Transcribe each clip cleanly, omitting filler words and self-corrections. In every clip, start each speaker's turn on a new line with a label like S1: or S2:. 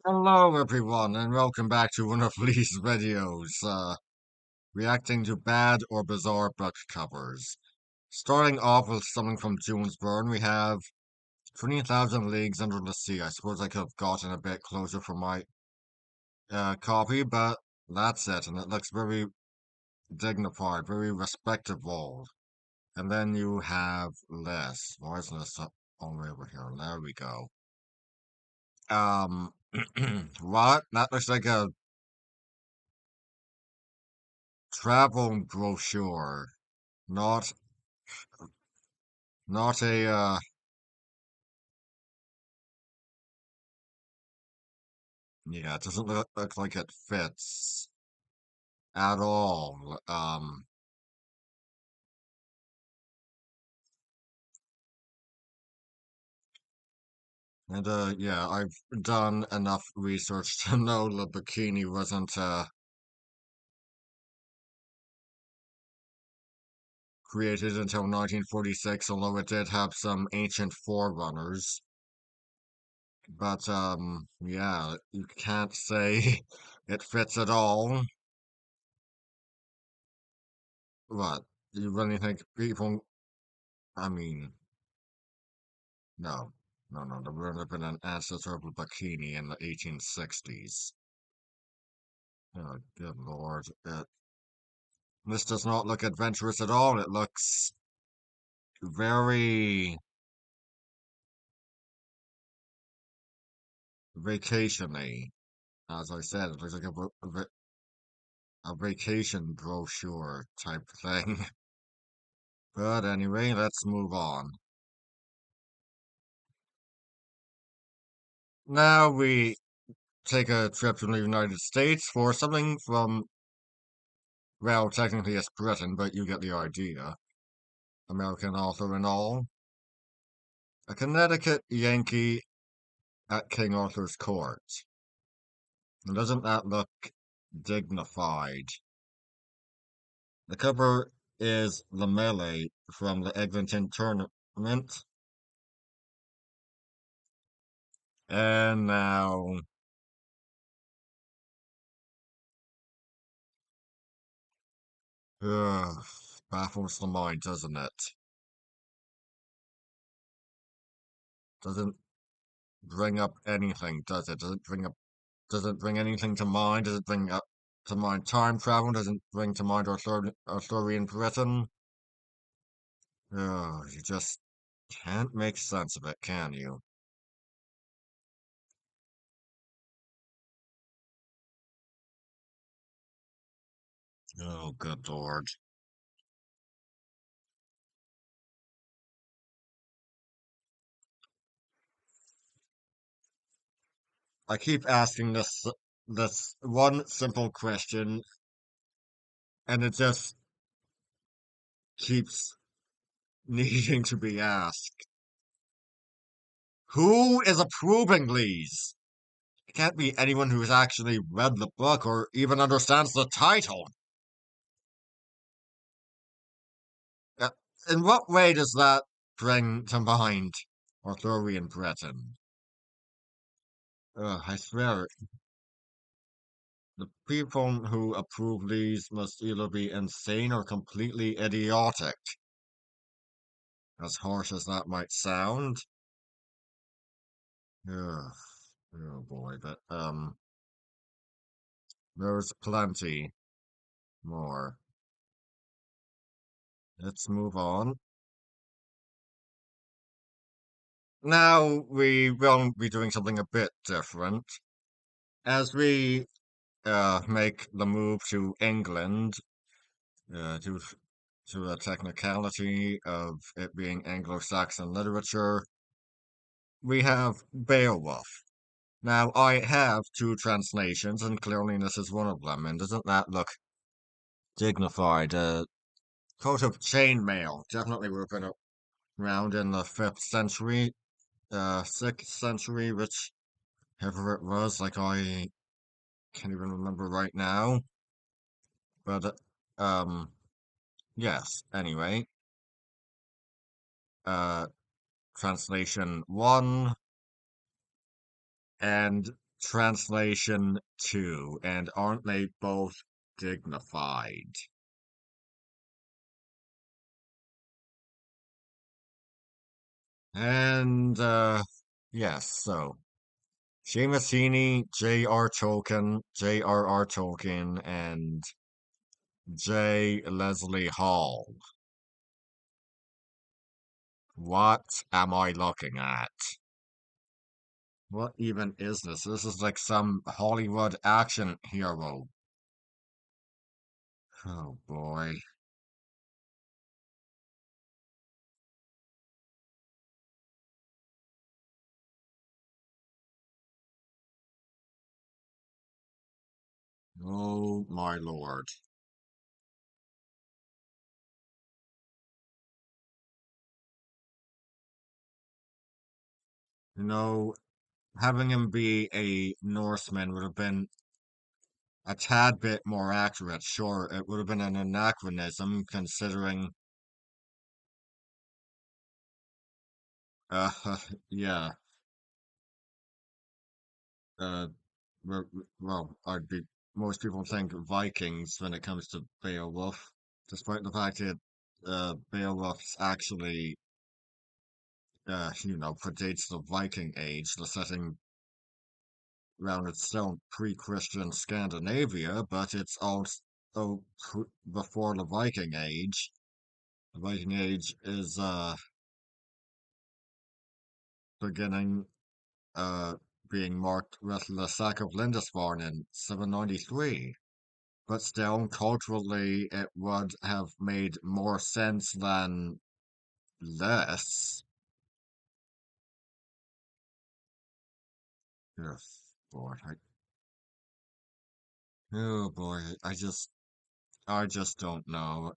S1: Hello everyone and welcome back to one of Lee's videos, reacting to bad or bizarre book covers. Starting off with something from June's Burn, we have 20,000 Leagues Under the Sea. I suppose I could have gotten a bit closer for my copy, but that's it, and it looks very dignified, very respectable. And then you have this. Why isn't this up all the way over here? There we go. Um, what? That looks like a travel brochure. Not not a yeah, it doesn't look like it fits at all. And yeah, I've done enough research to know the bikini wasn't created until 1946, although it did have some ancient forerunners. But yeah, you can't say it fits at all. What? You really think people, I mean, no, no, there would have been an ancestor of a bikini in the 1860s. Oh, good lord. This does not look adventurous at all. It looks very vacation-y. As I said, it looks like a vacation brochure type thing. But anyway, let's move on. Now we take a trip to the United States for something from, well, technically it's Britain, but you get the idea. American author and all. A Connecticut Yankee at King Arthur's court. Doesn't that look dignified? The cover is the melee from the Eglinton tournament. And now, ugh, baffles the mind, doesn't it? Doesn't bring up anything, does it? Does it bring anything to mind? Does it bring up to mind time travel? Does it bring to mind Arthurian Britain? Ugh, you just can't make sense of it, can you? Oh, good lord. I keep asking this one simple question, and it just keeps needing to be asked. Who is approving these? It can't be anyone who's actually read the book or even understands the title. Uh, In what way does that bring to mind Arthurian Britain? I swear, the people who approve these must either be insane or completely idiotic. As harsh as that might sound. Ugh, oh boy, but there's plenty more. Let's move on. Now we will be doing something a bit different. As we make the move to England, due to the technicality of it being Anglo-Saxon literature, we have Beowulf. Now, I have two translations, and clearly this is one of them, and doesn't that look dignified? Coat of chainmail definitely would have been around in the 5th century, 6th century, whichever it was, like I can't even remember right now. But, yes, anyway, uh, translation one and translation too, and aren't they both dignified? And yes, so Seamus Heaney, J.R. Tolkien, J.R.R. Tolkien, and J. Leslie Hall. What am I looking at? What even is this? This is like some Hollywood action hero. Oh boy. Oh my lord. You know, having him be a Norseman would have been a tad bit more accurate. Sure, it would have been an anachronism considering, uh, yeah, uh, well, most people think Vikings when it comes to Beowulf, despite the fact that, Beowulf's actually, predates the Viking Age, the setting around its still pre-Christian Scandinavia, but it's also before the Viking Age. The Viking Age is, beginning uh, being marked with the sack of Lindisfarne in 793. But still, culturally, it would have made more sense than less. Yes, boy, oh boy, I just don't know.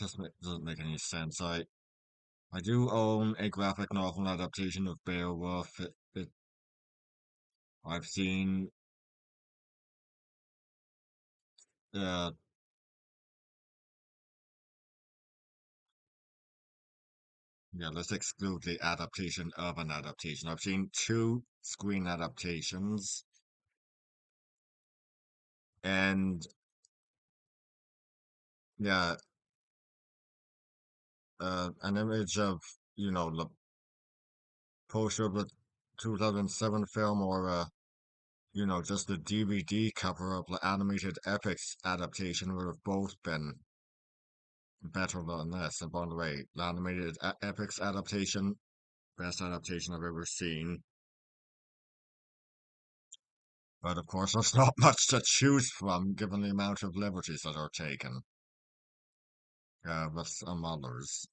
S1: Doesn't make any sense. I do own a graphic novel adaptation of Beowulf. I've seen, uh, yeah, let's exclude the adaptation of an adaptation. I've seen two screen adaptations and yeah, an image of, the poster of the 2007 film or, just the DVD cover of the animated Epics adaptation would have both been better than this. And by the way, the animated Epics adaptation, best adaptation I've ever seen. But of course, there's not much to choose from given the amount of liberties that are taken with some others.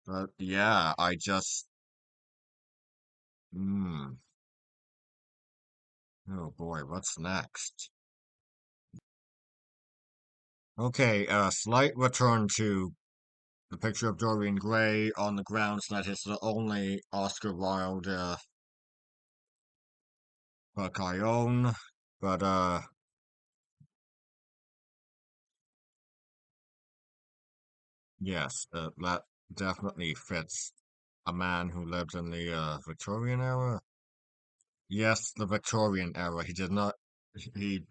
S1: But yeah, hmm, oh boy, what's next? Okay, slight return to the picture of Dorian Gray on the grounds that it's the only Oscar Wilde book I own. But yes, that definitely fits a man who lived in the Victorian era. Yes, the Victorian era. He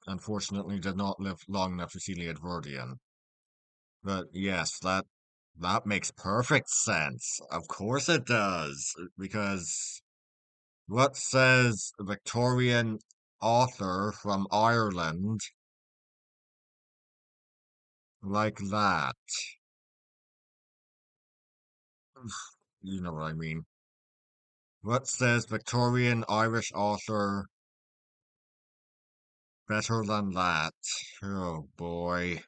S1: unfortunately did not live long enough to see the Edwardian. But yes, that makes perfect sense. Of course it does, because what says a Victorian author from Ireland like that? You know what I mean. What says Victorian Irish author better than that? Oh boy.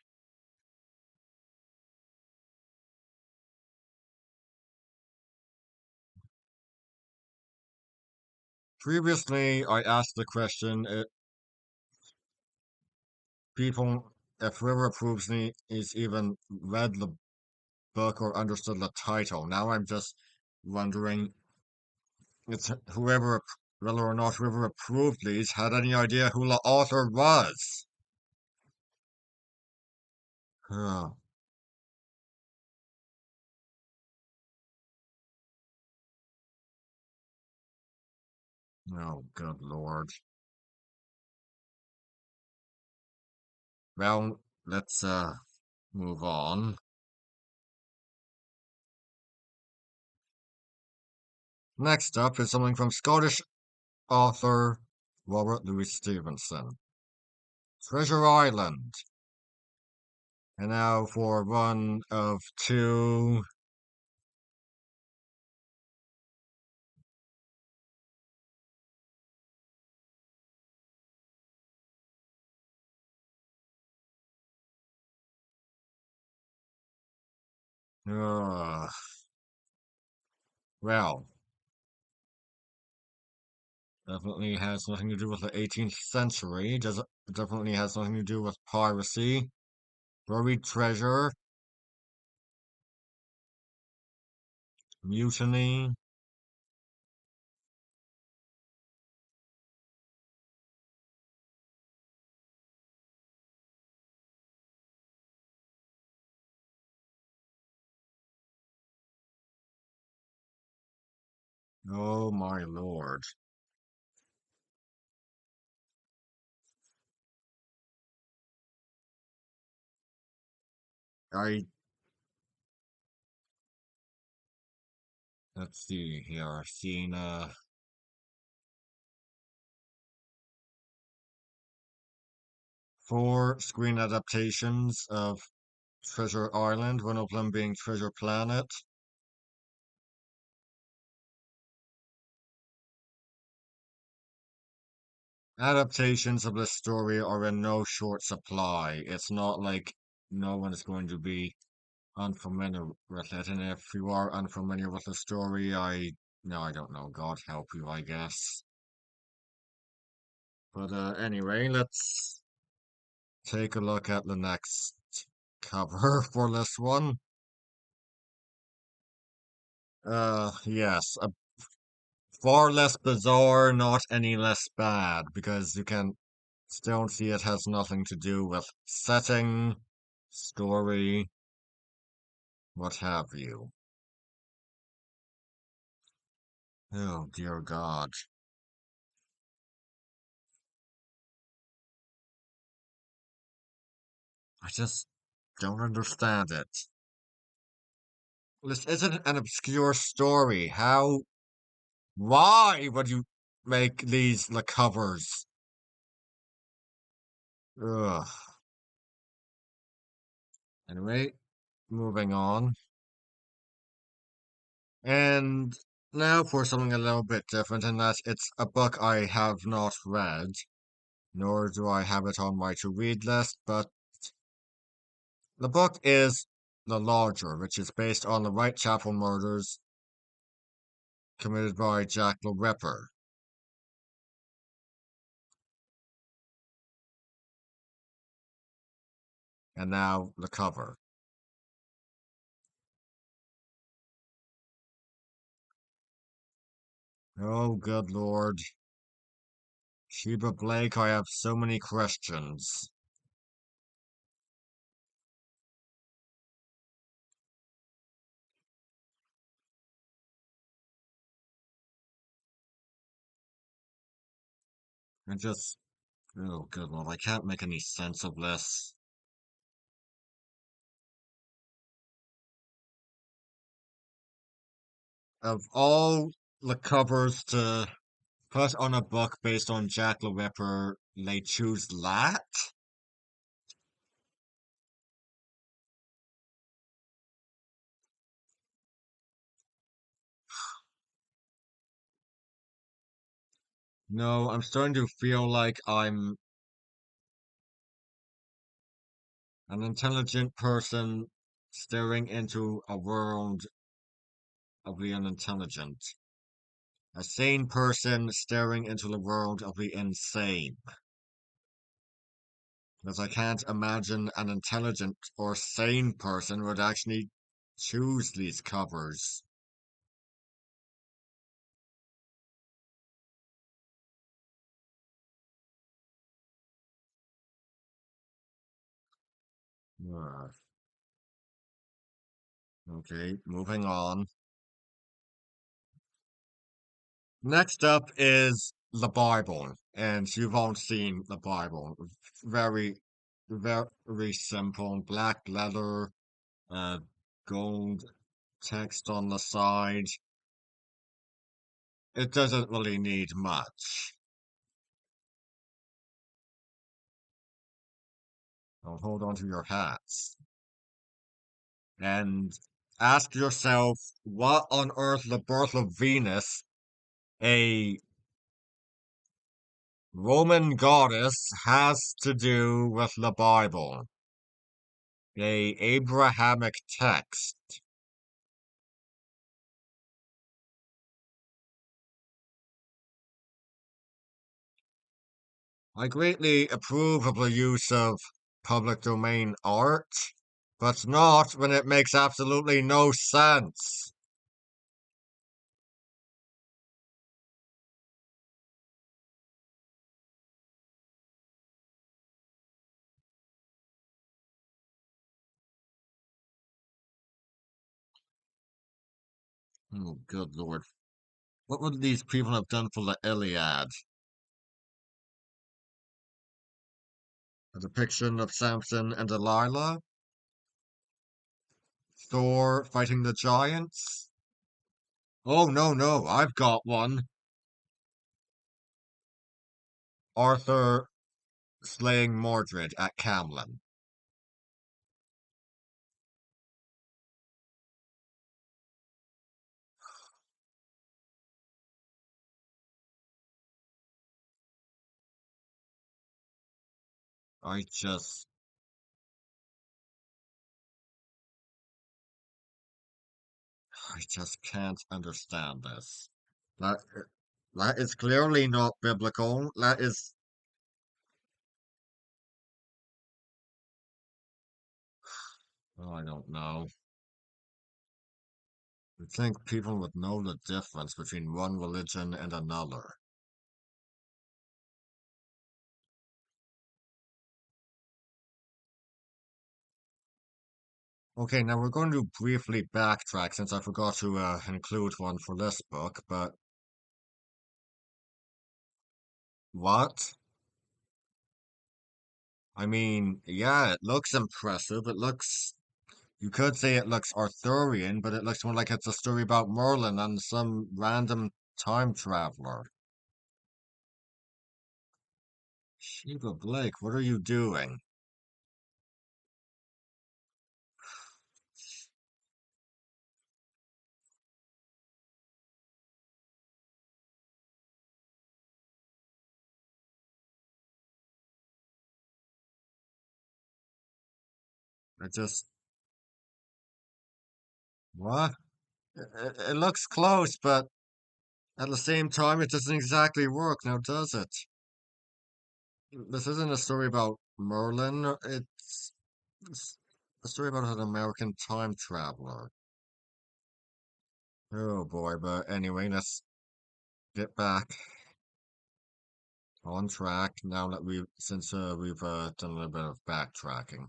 S1: Previously, I asked the question if people, if whoever approves me is even read the book or understood the title. Now I'm just wondering it's whether or not whoever approved these had any idea who the author was. Huh. Oh, good lord. Well, let's move on. Next up is something from Scottish author Robert Louis Stevenson. Treasure Island. And now for one of two. Ugh. Well, definitely has nothing to do with the 18th century. Does definitely has nothing to do with piracy, buried treasure, mutiny. Oh my lord. I let's see here. I've seen four screen adaptations of Treasure Island, one of them being Treasure Planet. Adaptations of this story are in no short supply. It's not like no one is going to be unfamiliar with it, and if you are unfamiliar with the story, no, I don't know. God help you, I guess. But anyway, let's take a look at the next cover for this one. Yes, a far less bizarre, not any less bad, because you can still see it has nothing to do with setting, story, what have you. Oh, dear God. I just don't understand it. This isn't an obscure story. Why would you make these the covers? Ugh. Anyway, moving on. And now for something a little bit different, and that it's a book I have not read, nor do I have it on my to-read list, but the book is The Lodger, which is based on the Whitechapel murders committed by Jack the Ripper. And now the cover. Oh, good Lord. Sheba Blake, I have so many questions. I just, oh, good Lord, I can't make any sense of this. Of all the covers to put on a book based on Jack the Ripper, they choose that? No, I'm starting to feel like I'm an intelligent person staring into a world of the unintelligent. A sane person staring into the world of the insane. Because I can't imagine an intelligent or sane person would actually choose these covers. Ah, okay, moving on. Next up is the Bible, and you won't seen the Bible. Very, very simple. Black leather, uh, gold text on the side. It doesn't really need much. So hold on to your hats and ask yourself what on earth the birth of Venus, a Roman goddess, has to do with the Bible, a Abrahamic text. I greatly approve of the use of public domain art, but not when it makes absolutely no sense. Oh, good Lord. What would these people have done for the Iliad? A depiction of Samson and Delilah? Thor fighting the giants? Oh, no, no, I've got one. Arthur slaying Mordred at Camlan. I just, I just can't understand this. That, that is clearly not biblical. That is, oh, I don't know. I think people would know the difference between one religion and another. Okay, now we're going to briefly backtrack since I forgot to include one for this book, but what? I mean, yeah, it looks impressive. It looks, you could say it looks Arthurian, but it looks more like it's a story about Merlin and some random time traveler. Sheba Blake, what are you doing? I just, what? It looks close, but at the same time, it doesn't exactly work now, does it? This isn't a story about Merlin. It's a story about an American time traveler. Oh boy, but anyway, let's get back on track now that we've done a little bit of backtracking.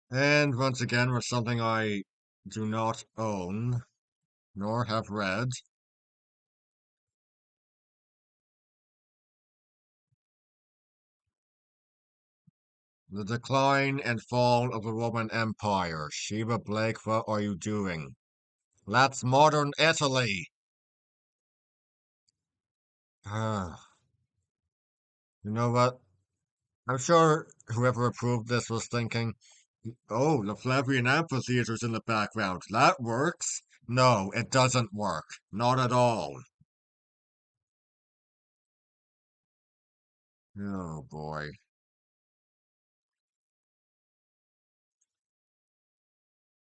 S1: And once again, with something I do not own nor have read, The Decline and Fall of the Roman Empire. Sheba Blake, what are you doing? That's modern Italy. Ah, you know what? I'm sure whoever approved this was thinking, oh, the Flavian Amphitheater's in the background. That works. No, it doesn't work. Not at all. Oh boy.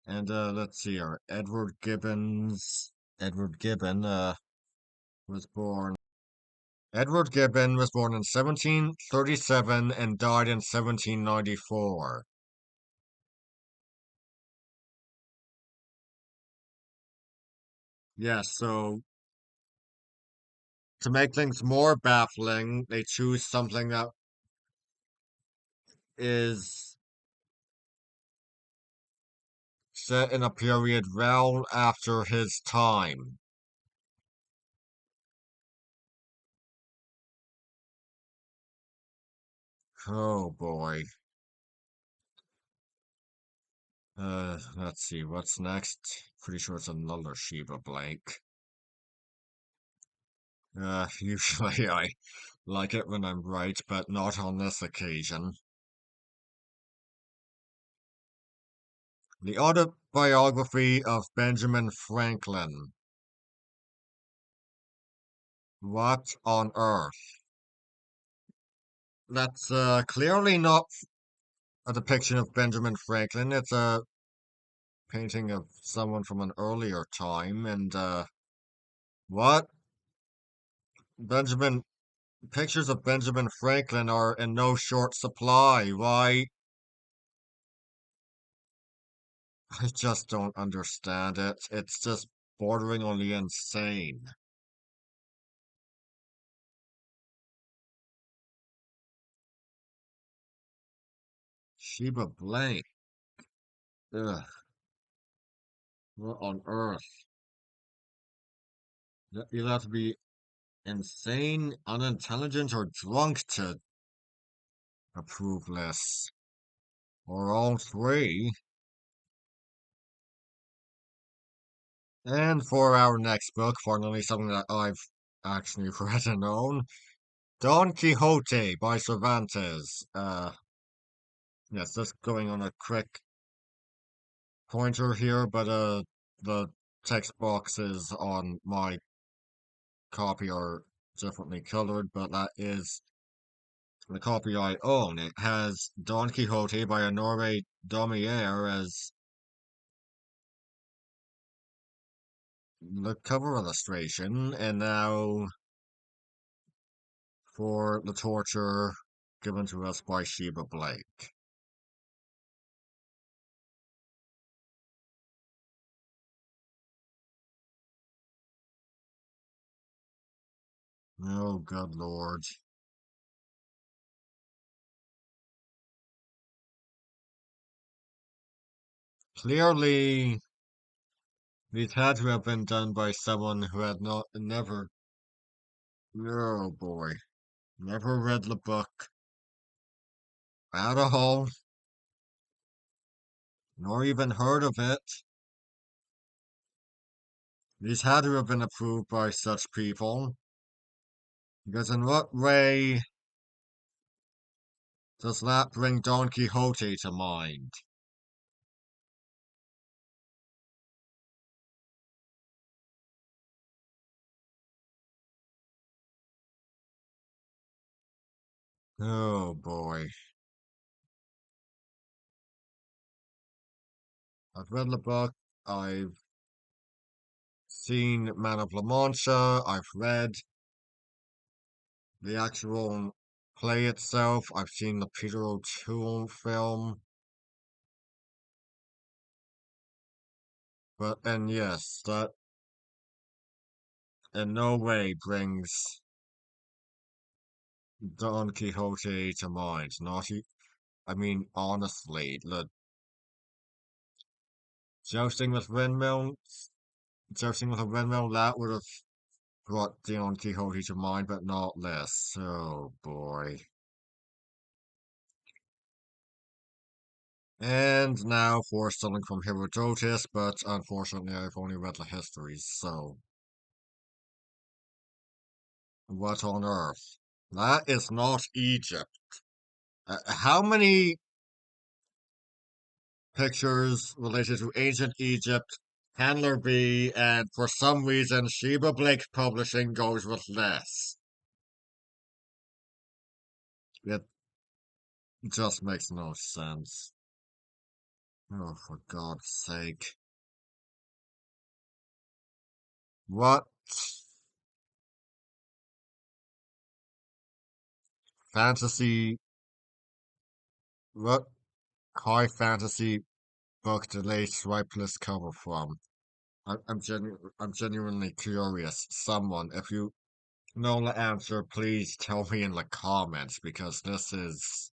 S1: And let's see here. Edward Gibbon was born. Edward Gibbon was born in 1737 and died in 1794. Yes, so to make things more baffling, they choose something that is Set in a period well after his time. Oh boy. Let's see, what's next? Pretty sure it's another Shiva blank. Usually I like it when I'm right, but not on this occasion. The autobiography of Benjamin Franklin. What on earth? That's clearly not a depiction of Benjamin Franklin. It's a painting of someone from an earlier time. And what? Benjamin Pictures of Benjamin Franklin are in no short supply. Why? I just don't understand it. It's just bordering on the insane. Sheba Blank. Ugh, what on earth? You'll have to be insane, unintelligent, or drunk to approve this. Or all three. And for our next book, finally something that I've actually read and own, Don Quixote by Cervantes. Yes, just going on a quick pointer here, but the text boxes on my copy are differently colored, but that is the copy I own. It has Don Quixote by Honore Daumier as the cover illustration, and now for the torture given to us by Sheba Blake. Oh, good lord. Clearly, these had to have been done by someone who had not never, oh boy, never read the book at all, nor even heard of it. These had to have been approved by such people, because in what way does that bring Don Quixote to mind? Oh boy. I've read the book, I've seen Man of La Mancha, I've read the actual play itself, I've seen the Peter O'Toole film, and yes, that in no way brings Don Quixote to mind. I mean, honestly, the jousting with windmills, jousting with a windmill, that would have brought Don Quixote to mind, but not this. Oh boy. And now for something from Herodotus, but unfortunately I've only read the histories, so what on earth? That is not Egypt. How many pictures related to ancient Egypt can there be? And for some reason, Sheba Blake Publishing goes with this. It just makes no sense. Oh, for God's sake. What fantasy, what high fantasy book did they swipe this cover from? I'm genuinely curious. Someone, if you know the answer, please tell me in the comments because this is,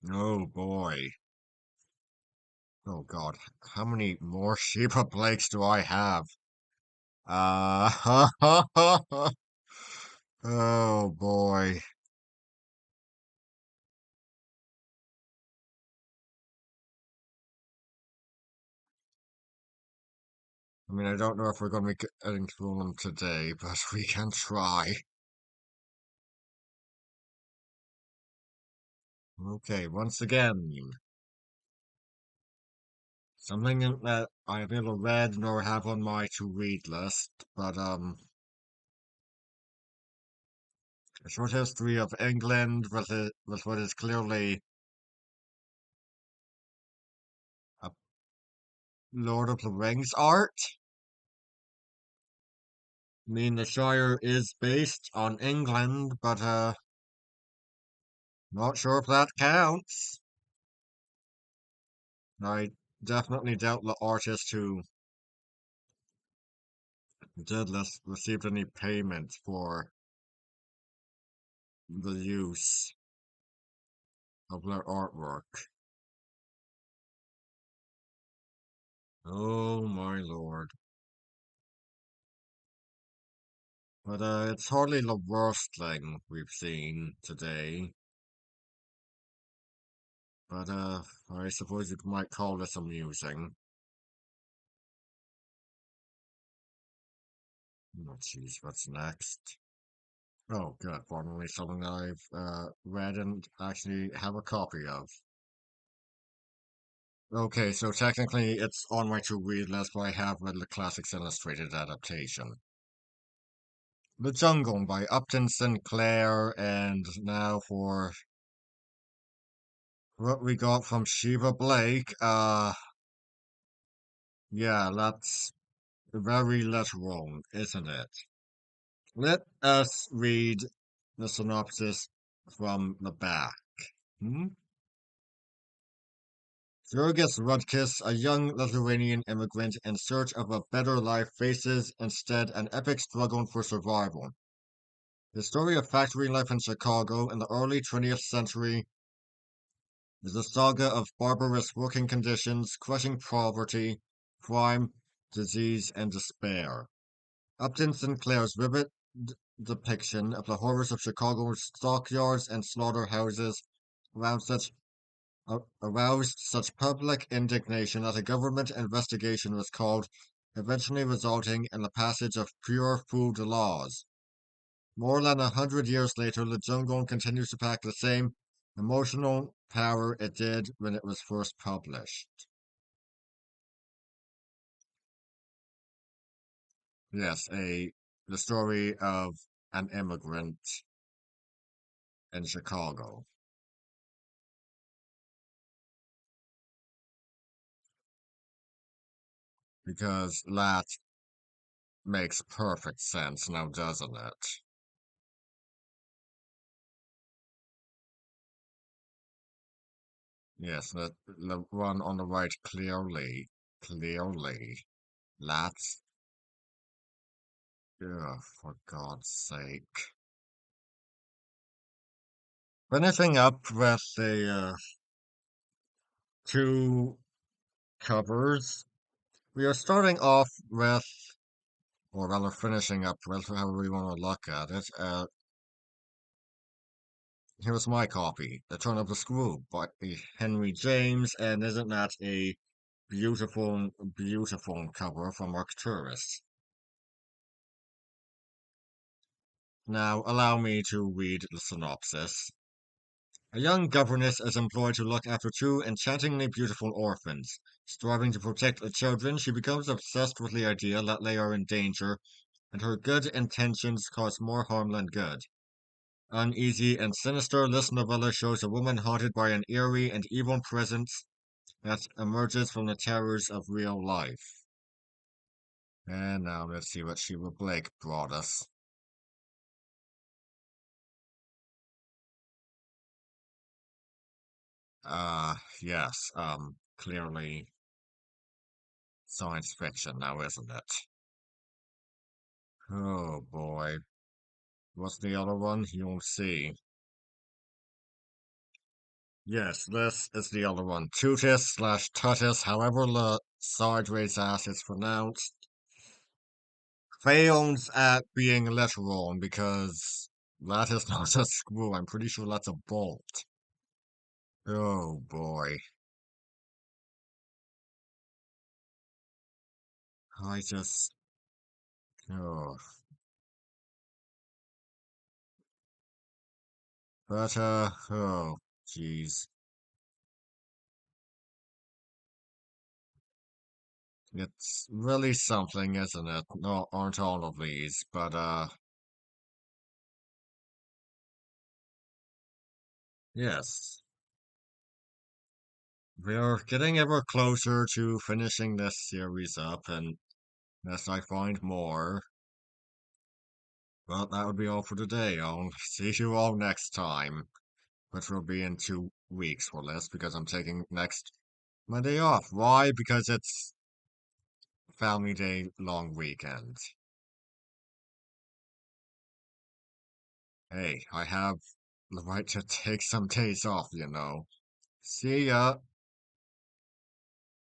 S1: oh boy. Oh God, how many more Sheba Blakes do I have? Uh, oh boy. I mean, I don't know if we're going to be getting through them today, but we can try. Okay, once again, something that I've neither read nor have on my to-read list, but a short history of England with what is clearly a Lord of the Rings art. I mean, the Shire is based on England, but not sure if that counts. I definitely doubt the artist who did this received any payment for the use of their artwork. Oh my lord. But it's hardly the worst thing we've seen today. But I suppose you might call this amusing. Oh jeez, what's next? Oh good, finally something I've read and actually have a copy of. Okay, so technically it's on my to-read list, but I have read the Classics Illustrated adaptation. The Jungle by Upton Sinclair, and now for what we got from Sheba Blake, yeah, that's very literal, isn't it? Let us read the synopsis from the back. Hmm? Jurgis Rudkis, a young Lithuanian immigrant in search of a better life, faces instead an epic struggle for survival. The story of factory life in Chicago in the early 20th century is a saga of barbarous working conditions, crushing poverty, crime, disease, and despair. Upton Sinclair's vivid depiction of the horrors of Chicago's stockyards and slaughterhouses around such aroused such public indignation that a government investigation was called, eventually resulting in the passage of pure food laws. More than 100 years later, the jungle continues to pack the same emotional power it did when it was first published. Yes, the story of an immigrant in Chicago, because that makes perfect sense now, doesn't it? Yes, the one on the right clearly, that's, ugh, for God's sake. Finishing up with the two covers, we are starting off with, or rather finishing up with, however we want to look at it. Here's my copy, The Turn of the Screw by Henry James, and isn't that a beautiful, beautiful cover from Arcturus? Now, allow me to read the synopsis. A young governess is employed to look after two enchantingly beautiful orphans. Striving to protect the children, she becomes obsessed with the idea that they are in danger, and her good intentions cause more harm than good. Uneasy and sinister, this novella shows a woman haunted by an eerie and evil presence that emerges from the terrors of real life. And now let's see what Sheila Blake brought us. Yes, clearly science fiction now, isn't it? Oh boy. What's the other one? You'll see. Yes, this is the other one. Tutis slash Tutis, however the sideways ass is pronounced, fails at being literal because that is not a screw. I'm pretty sure that's a bolt. Oh boy. I just. Oh. But, oh, jeez. It's really something, isn't it? No, aren't all of these, but, yes. We're getting ever closer to finishing this series up, and as I find more, well, that would be all for today. I'll see you all next time, which will be in 2 weeks for this, because I'm taking next Monday off. Why? Because it's Family Day long weekend. Hey, I have the right to take some days off, you know. See ya.